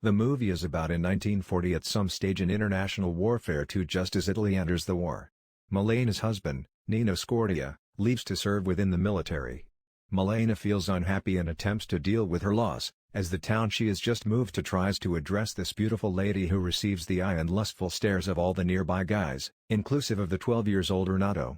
The movie is about in 1940 at some stage in international warfare just as Italy enters the war. Malena's husband, Nino Scordia, leaves to serve within the military. Malena feels unhappy and attempts to deal with her loss, as the town she has just moved to tries to address this beautiful lady who receives the eye and lustful stares of all the nearby guys, inclusive of the 12-year-old Renato.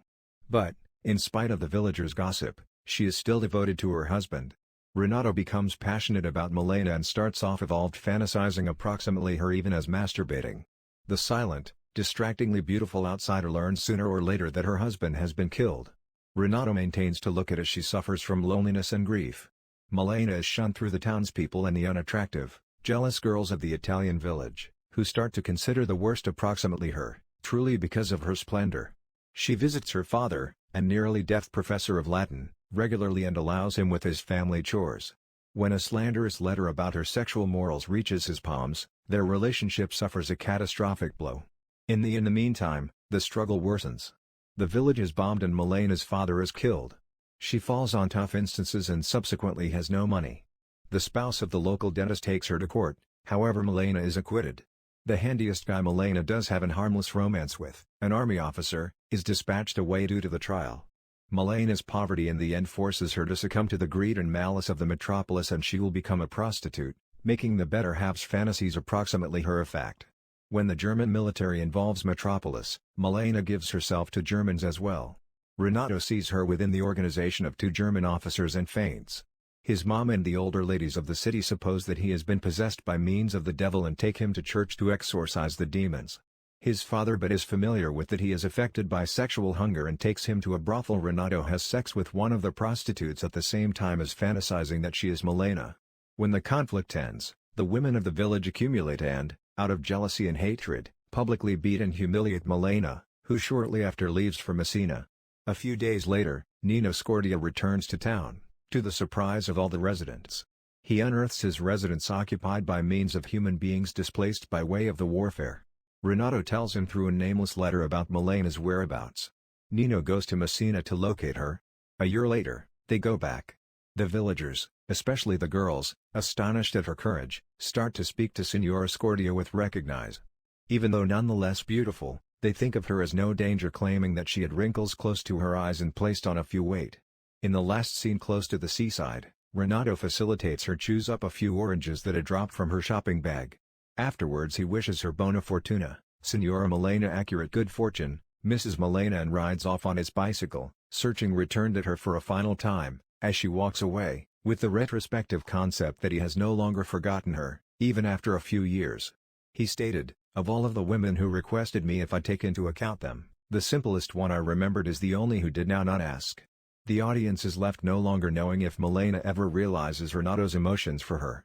But, in spite of the villagers' gossip, she is still devoted to her husband. Renato becomes passionate about Malena and starts off evolved fantasizing approximately her even as masturbating. The silent, distractingly beautiful outsider learns sooner or later that her husband has been killed. Renato maintains to look at as she suffers from loneliness and grief. Malena is shunned through the townspeople and the unattractive, jealous girls of the Italian village, who start to consider the worst approximately her, truly because of her splendor. She visits her father, a nearly deaf professor of Latin, regularly and allows him with his family chores. When a slanderous letter about her sexual morals reaches his palms, their relationship suffers a catastrophic blow. In the meantime, the struggle worsens. The village is bombed and Malena's father is killed. She falls on tough instances and subsequently has no money. The spouse of the local dentist takes her to court, however Malena is acquitted. The handiest guy Malena does have an harmless romance with, an army officer, is dispatched away due to the trial. Malena's poverty in the end forces her to succumb to the greed and malice of the metropolis and she will become a prostitute, making the better half's fantasies approximately her a fact. When the German military involves Metropolis, Malena gives herself to Germans as well. Renato sees her within the organization of 2 German officers and faints. His mom and the older ladies of the city suppose that he has been possessed by means of the devil and take him to church to exorcise the demons. His father but is familiar with that he is affected by sexual hunger and takes him to a brothel. Renato has sex with one of the prostitutes at the same time as fantasizing that she is Malena. When the conflict ends, the women of the village accumulate and, out of jealousy and hatred, publicly beat and humiliate Malena, who shortly after leaves for Messina. A few days later, Nino Scordia returns to town, to the surprise of all the residents. He unearths his residence occupied by means of human beings displaced by way of the warfare. Renato tells him through a nameless letter about Malena's whereabouts. Nino goes to Messina to locate her. A year later, they go back. The villagers, especially the girls, astonished at her courage, start to speak to Signora Scordia with recognize. Even though nonetheless beautiful, they think of her as no danger, claiming that she had wrinkles close to her eyes and placed on a few weight. In the last scene close to the seaside, Renato facilitates her choose up a few oranges that had dropped from her shopping bag. Afterwards he wishes her bona fortuna, Signora Malena accurate good fortune, Mrs. Malena, and rides off on his bicycle, searching returned at her for a final time, as she walks away, with the retrospective concept that he has no longer forgotten her, even after a few years. He stated, "Of all of the women who requested me if I take into account them, the simplest one I remembered is the only who did now not ask." The audience is left no longer knowing if Malena ever realizes Renato's emotions for her.